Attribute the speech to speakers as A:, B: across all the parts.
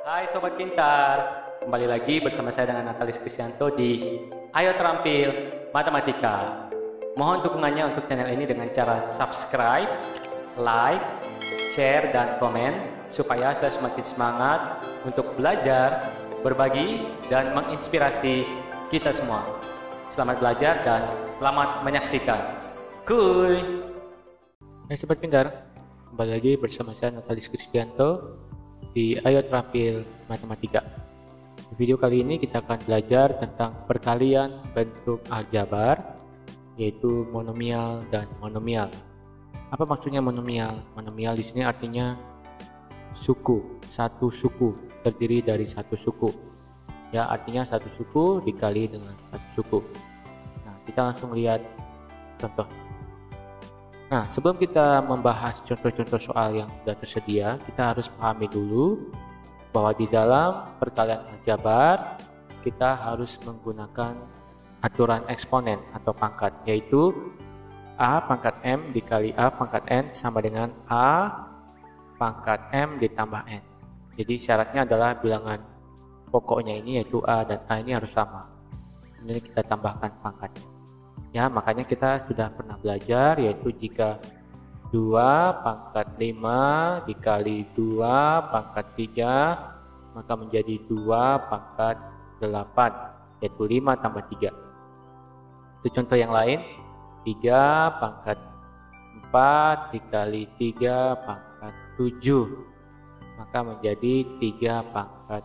A: Hai Sobat Pintar, kembali lagi bersama saya dengan Natalis Kristianto di Ayo Terampil Matematika. Mohon dukungannya untuk channel ini dengan cara subscribe, like, share, dan komen supaya saya semakin semangat untuk belajar, berbagi, dan menginspirasi kita semua. Selamat belajar dan selamat menyaksikan. Kuy! Hai Sobat Pintar, kembali lagi bersama saya Natalis Kristianto di Ayo Terampil Matematika. Di video kali ini kita akan belajar tentang perkalian bentuk aljabar, yaitu monomial dan monomial. Apa maksudnya monomial? Monomial di sini artinya suku, satu suku, terdiri dari satu suku. Ya, artinya satu suku dikali dengan satu suku. Nah, kita langsung lihat contoh. Nah, sebelum kita membahas contoh-contoh soal yang sudah tersedia, kita harus pahami dulu bahwa di dalam perkalian aljabar kita harus menggunakan aturan eksponen atau pangkat, yaitu A pangkat M dikali A pangkat N sama dengan A pangkat M ditambah N. Jadi syaratnya adalah bilangan pokoknya ini yaitu A dan A ini harus sama. Kemudian kita tambahkan pangkatnya. Ya, makanya kita sudah pernah belajar, yaitu jika 2 pangkat 5 dikali 2 pangkat 3 maka menjadi 2 pangkat 8, yaitu 5 tambah 3. Itu contoh yang lain, 3 pangkat 4 dikali 3 pangkat 7 maka menjadi 3 pangkat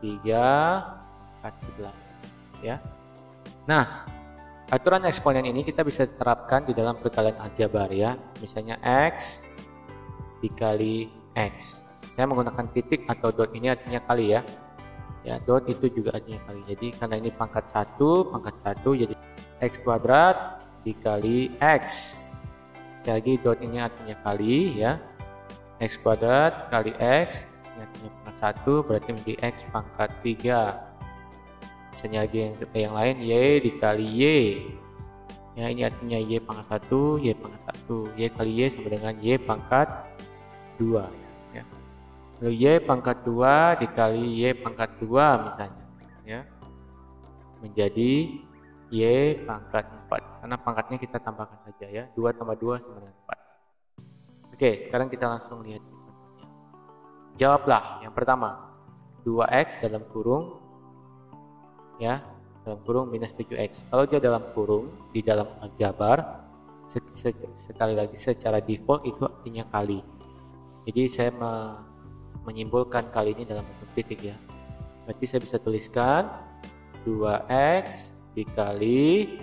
A: 3 pangkat 11, ya. Nah, aturan eksponen ini kita bisa terapkan di dalam perkalian aljabar, ya. Misalnya X dikali X. Saya menggunakan titik atau dot ini artinya kali, ya. Ya, dot itu juga artinya kali. Jadi karena ini pangkat 1 jadi X kuadrat dikali X. Sekali lagi dot ini artinya kali, ya. X kuadrat kali X ini artinya pangkat 1 berarti menjadi X pangkat 3. Misalnya lagi yang lain, Y dikali Y, ya, ini artinya Y pangkat 1, Y pangkat 1, Y kali Y sama dengan Y pangkat 2, ya. Lalu Y pangkat 2 dikali Y pangkat 2 misalnya, ya, menjadi Y pangkat 4, karena pangkatnya kita tambahkan saja, ya, 2 tambah 2 sama dengan 4. Oke, sekarang kita langsung lihat contohnya. Jawablah yang pertama, 2X dalam kurung, ya, dalam kurung minus 7X. Kalau dia dalam kurung di dalam aljabar, sekali lagi secara default itu artinya kali. Jadi saya menyimpulkan kali ini dalam bentuk titik, ya. Berarti saya bisa tuliskan 2X dikali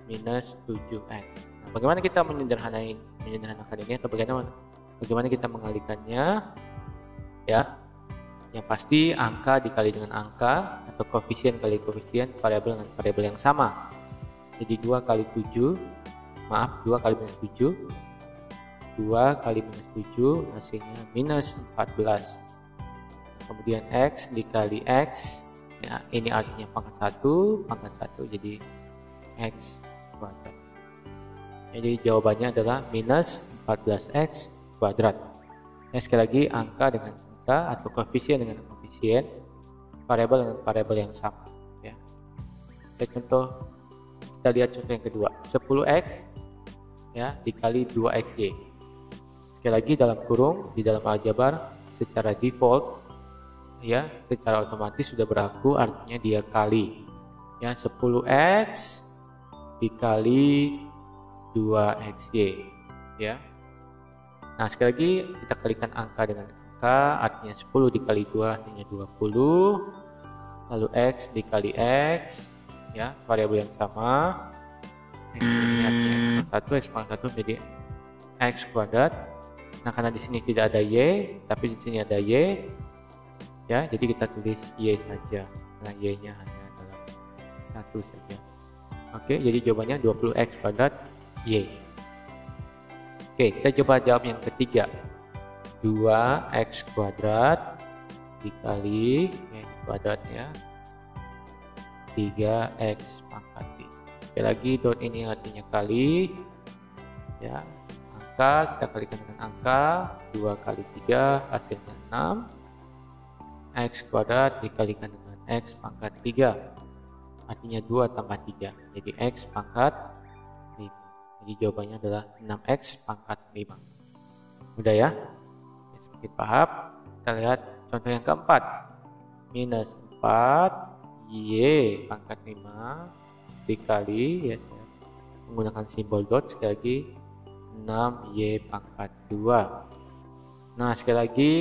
A: minus 7X. Nah, bagaimana kita menyederhanakan ini atau bagaimana kita mengalihkannya, ya? Yang pasti angka dikali dengan angka atau koefisien kali koefisien, variabel dengan variabel yang sama. Jadi 2 kali minus 7, 2 kali minus 7 hasilnya minus 14. Kemudian X dikali X, ya, ini artinya pangkat 1 jadi X kuadrat. Jadi jawabannya adalah minus 14X kuadrat. Ya, sekali lagi angka dengan atau koefisien dengan koefisien, variabel dengan variabel yang sama, ya. Kita lihat contoh yang kedua, 10X, ya, dikali 2XY. Sekali lagi dalam kurung di dalam aljabar secara default, ya, secara otomatis sudah berlaku, artinya dia kali, ya. 10X dikali 2XY, ya. Nah, sekali lagi kita kalikan angka dengan artinya 10 dikali 2 artinya 20, lalu X dikali X, ya, variabel yang sama, X ini artinya X pangkat 1 menjadi X kuadrat. Nah, karena di sini tidak ada Y tapi di sini ada Y, ya, jadi kita tulis Y saja, nah Y nya hanya adalah 1 saja. Oke, jadi jawabannya 20X kuadrat Y. Oke, kita coba jawab yang ketiga, 2X kuadrat dikali Y kuadratnya 3X pangkat Y. Sekali lagi dot ini artinya kali, ya, angka kita kalikan dengan angka, 2 kali 3 hasilnya 6, X kuadrat dikalikan dengan X pangkat 3. Artinya 2 tambah 3. Jadi X pangkat 5. Jadi jawabannya adalah 6X pangkat 5. Mudah ya? Semakin paham. Kita lihat contoh yang keempat. Minus 4Y pangkat 5 dikali, ya saya menggunakan simbol dot sekali lagi, 6Y pangkat 2. Nah, sekali lagi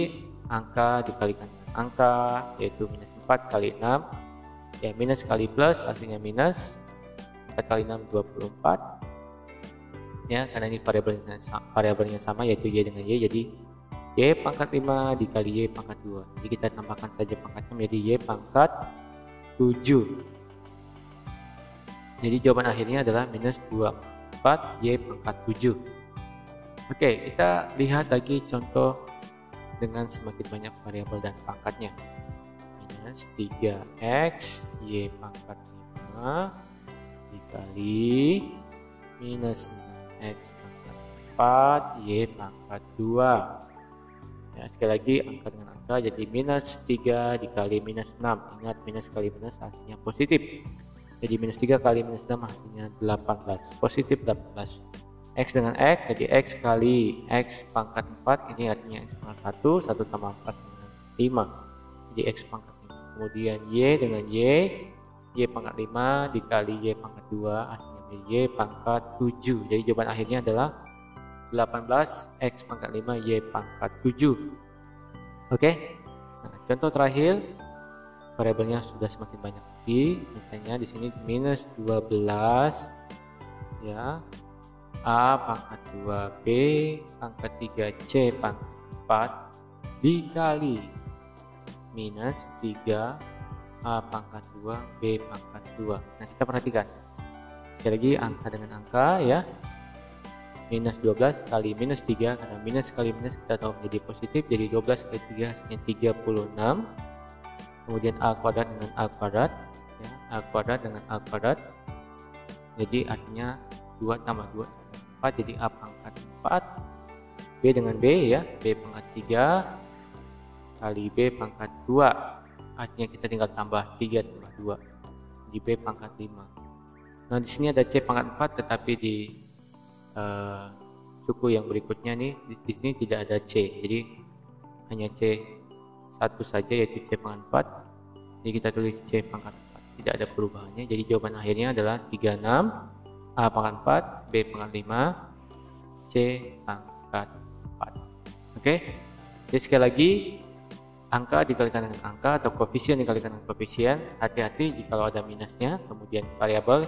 A: angka dikalikan dengan angka, yaitu minus 4 kali 6. Ya, minus kali plus hasilnya minus. 4 kali 6 24. Ya, karena ini variabelnya sama yaitu Y dengan Y, jadi Y pangkat 5 dikali Y pangkat 2. Jadi kita tambahkan saja pangkatnya menjadi Y pangkat 7. Jadi jawaban akhirnya adalah minus 24 Y pangkat 7. Oke, kita lihat lagi contoh dengan semakin banyak variabel dan pangkatnya. Minus 3X Y pangkat 5 dikali minus 6X pangkat 4 Y pangkat 2. Ya, sekali lagi angka dengan angka, jadi minus 3 dikali minus 6. Ingat, minus kali minus hasilnya positif. Jadi minus 3 kali minus 6 hasilnya 18. Positif 18. X dengan X, jadi X kali X pangkat 4. Ini artinya X pangkat 1. 1 tambah 4 dengan 5. Jadi X pangkat 5. Kemudian Y dengan Y pangkat 5 dikali Y pangkat 2. Hasilnya Y pangkat 7. Jadi jawaban akhirnya adalah 18 X pangkat 5 Y pangkat 7. Oke. Nah, contoh terakhir, variabelnya sudah semakin banyak lagi. Misalnya di sini minus 12 ya, A pangkat 2 B pangkat 3 C pangkat 4 dikali minus 3 A pangkat 2 B pangkat 2. Nah, kita perhatikan sekali lagi angka dengan angka ya. Minus 12 kali minus 3, karena minus kali minus kita tahu menjadi positif, jadi 12 kali 3 hasilnya 36. Kemudian A kuadrat dengan A kuadrat ya, A kuadrat dengan A kuadrat, jadi artinya 2 tambah 2 sama 4, jadi A pangkat 4. B dengan B ya, B pangkat 3 kali B pangkat 2, artinya kita tinggal tambah 3 tambah 2, jadi B pangkat 5. Nah, di sini ada C pangkat 4, tetapi di suku yang berikutnya nih di sini tidak ada C, jadi hanya C satu saja, yaitu C pangkat 4. Jadi kita tulis C pangkat 4, tidak ada perubahannya. Jadi jawaban akhirnya adalah 36 A pangkat 4 B pangkat 5 C pangkat 4. Oke, jadi sekali lagi angka dikalikan dengan angka atau koefisien dikalikan dengan koefisien. Hati-hati jika ada minusnya. Kemudian variabel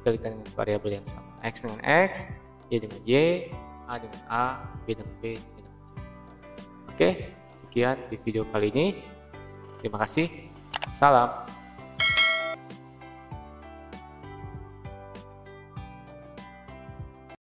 A: dikalikan dengan variabel yang sama, X dengan X, Y dengan Y, A dengan A, B dengan B, C dengan C. Oke, sekian di video kali ini. Terima kasih. Salam.